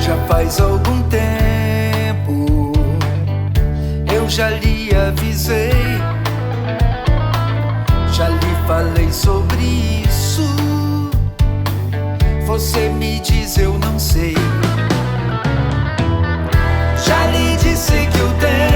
Já faz algum tempo eu já lhe avisei, já lhe falei sobre isso. Você me diz eu não sei. Já lhe disse que o tempo...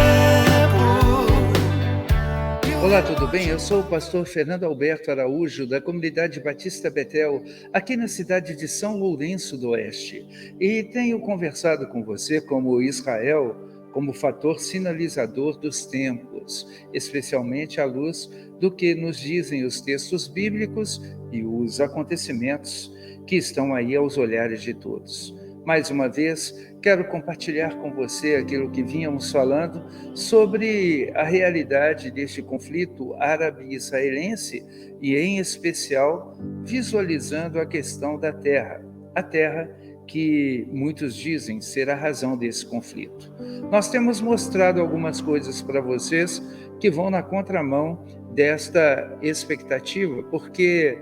Olá, tudo bem? Eu sou o pastor Fernando Alberto Araújo, da Comunidade Batista Betel, aqui na cidade de São Lourenço do Oeste. E tenho conversado com você como Israel, como fator sinalizador dos tempos, especialmente à luz do que nos dizem os textos bíblicos e os acontecimentos que estão aí aos olhares de todos. Mais uma vez, quero compartilhar com você aquilo que vínhamos falando sobre a realidade deste conflito árabe-israelense e, em especial, visualizando a questão da terra. A terra que muitos dizem ser a razão desse conflito. Nós temos mostrado algumas coisas para vocês que vão na contramão desta expectativa, porque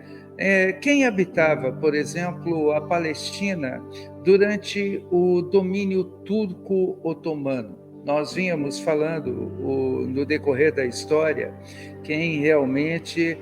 quem habitava, por exemplo, a Palestina durante o domínio turco-otomano? Nós vínhamos falando no decorrer da história quem realmente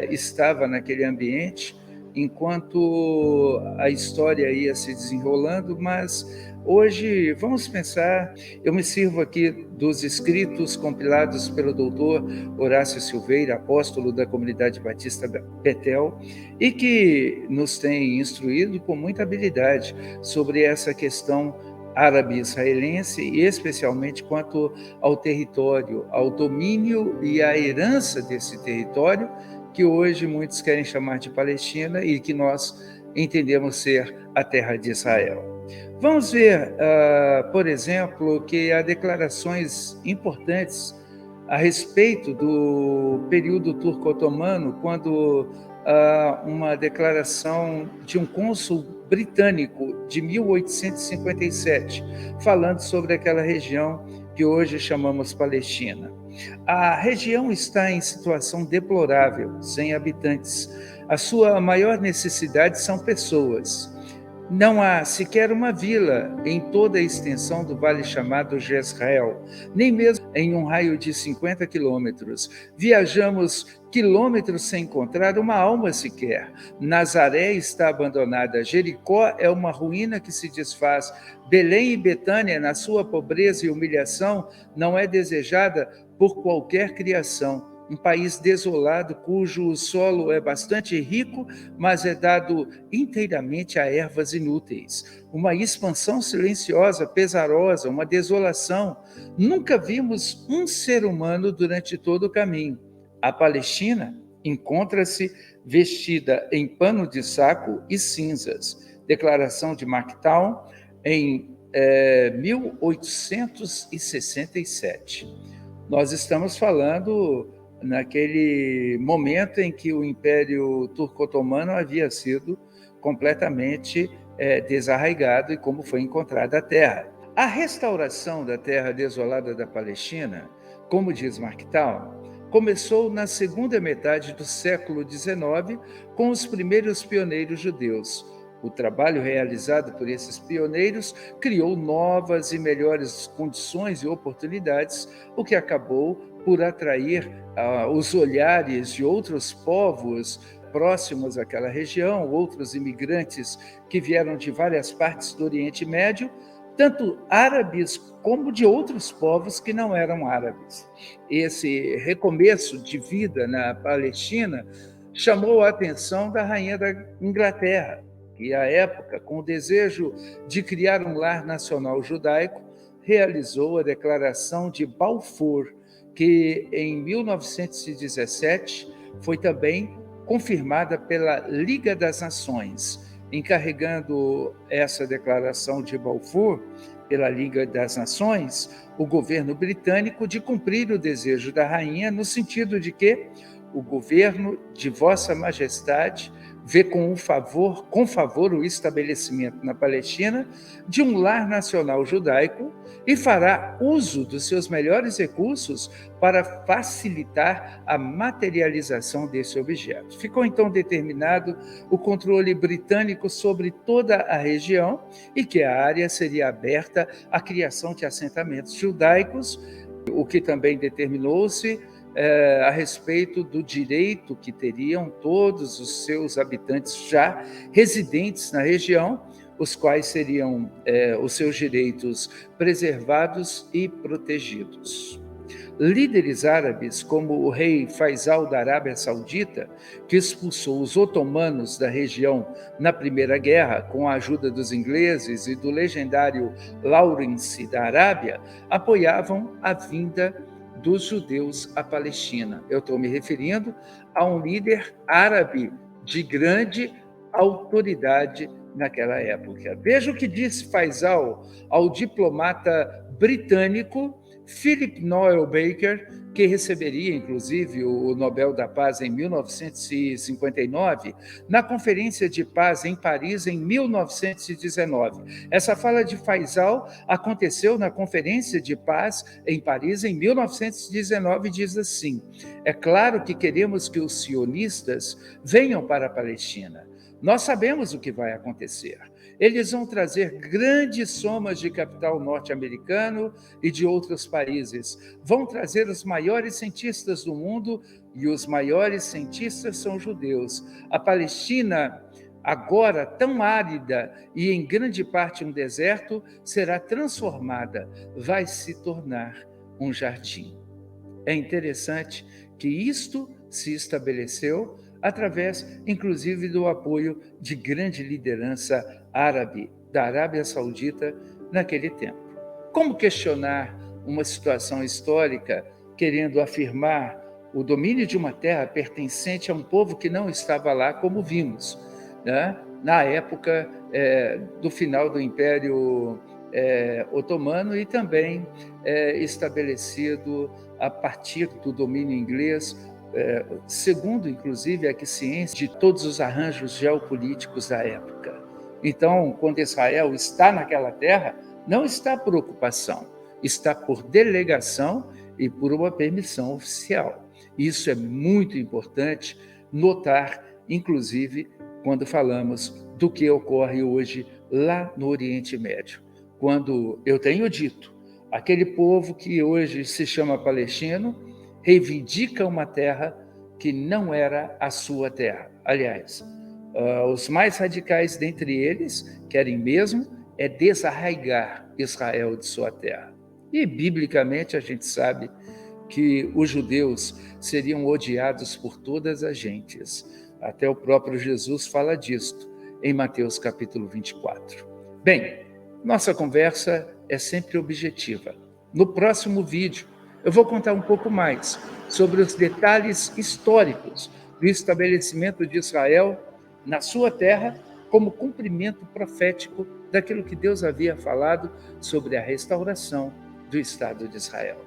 estava naquele ambiente, enquanto a história ia se desenrolando, mas hoje vamos pensar, eu me sirvo aqui dos escritos compilados pelo doutor Horácio Silveira, apóstolo da Comunidade Batista Betel, e que nos tem instruído com muita habilidade sobre essa questão árabe-israelense, e especialmente quanto ao território, ao domínio e à herança desse território, que hoje muitos querem chamar de Palestina e que nós entendemos ser a terra de Israel. Vamos ver, por exemplo, que há declarações importantes a respeito do período turco-otomano, quando uma declaração de um cônsul britânico de 1857, falando sobre aquela região que hoje chamamos Palestina. A região está em situação deplorável, sem habitantes. A sua maior necessidade são pessoas. Não há sequer uma vila em toda a extensão do vale chamado Jezreel, nem mesmo em um raio de 50 quilômetros. Viajamos quilômetros sem encontrar uma alma sequer. Nazaré está abandonada, Jericó é uma ruína que se desfaz. Belém e Betânia, na sua pobreza e humilhação, não é desejada por qualquer criação. Um país desolado, cujo solo é bastante rico, mas é dado inteiramente a ervas inúteis. Uma expansão silenciosa, pesarosa, uma desolação. Nunca vimos um ser humano durante todo o caminho. A Palestina encontra-se vestida em pano de saco e cinzas. Declaração de MacTown em 1867. Nós estamos falando naquele momento em que o Império Turco-Otomano havia sido completamente desarraigado e como foi encontrada a terra. A restauração da terra desolada da Palestina, como diz MacTown, começou na segunda metade do século XIX com os primeiros pioneiros judeus. O trabalho realizado por esses pioneiros criou novas e melhores condições e oportunidades, o que acabou por atrair os olhares de outros povos próximos àquela região, outros imigrantes que vieram de várias partes do Oriente Médio, tanto árabes como de outros povos que não eram árabes. Esse recomeço de vida na Palestina chamou a atenção da rainha da Inglaterra, que, à época, com o desejo de criar um lar nacional judaico, realizou a Declaração de Balfour, que em 1917 foi também confirmada pela Liga das Nações, encarregando essa Declaração de Balfour pela Liga das Nações, o governo britânico de cumprir o desejo da rainha no sentido de que o governo de Vossa Majestade vê com favor o estabelecimento na Palestina de um lar nacional judaico e fará uso dos seus melhores recursos para facilitar a materialização desse objeto. Ficou então determinado o controle britânico sobre toda a região e que a área seria aberta à criação de assentamentos judaicos, o que também determinou-se a respeito do direito que teriam todos os seus habitantes já residentes na região, os quais seriam os seus direitos preservados e protegidos. Líderes árabes, como o rei Faisal da Arábia Saudita, que expulsou os otomanos da região na Primeira Guerra com a ajuda dos ingleses e do legendário Lawrence da Arábia, apoiavam a vinda dos judeus à Palestina. Eu estou me referindo a um líder árabe de grande autoridade naquela época. Veja o que disse Faisal ao diplomata britânico Philip Noel Baker, que receberia, inclusive, o Nobel da Paz em 1959, na Conferência de Paz em Paris em 1919. Essa fala de Faisal aconteceu na Conferência de Paz em Paris em 1919 e diz assim: é claro que queremos que os sionistas venham para a Palestina. Nós sabemos o que vai acontecer. Eles vão trazer grandes somas de capital norte-americano e de outros países. Vão trazer os maiores cientistas do mundo, e os maiores cientistas são judeus. A Palestina, agora tão árida e em grande parte um deserto, será transformada, vai se tornar um jardim. É interessante que isto se estabeleceu através, inclusive, do apoio de grande liderança árabe da Arábia Saudita naquele tempo. Como questionar uma situação histórica querendo afirmar o domínio de uma terra pertencente a um povo que não estava lá, como vimos, né? Na época do final do Império Otomano e também estabelecido a partir do domínio inglês, segundo, inclusive, a ciência de todos os arranjos geopolíticos da época. Então, quando Israel está naquela terra, não está por ocupação, está por delegação e por uma permissão oficial. Isso é muito importante notar, inclusive, quando falamos do que ocorre hoje lá no Oriente Médio. Quando eu tenho dito, aquele povo que hoje se chama palestino reivindica uma terra que não era a sua terra. Aliás, os mais radicais dentre eles querem mesmo desarraigar Israel de sua terra. E, biblicamente, a gente sabe que os judeus seriam odiados por todas as gentes. Até o próprio Jesus fala disto em Mateus capítulo 24. Bem, nossa conversa é sempre objetiva. No próximo vídeo, eu vou contar um pouco mais sobre os detalhes históricos do estabelecimento de Israel na sua terra como cumprimento profético daquilo que Deus havia falado sobre a restauração do Estado de Israel.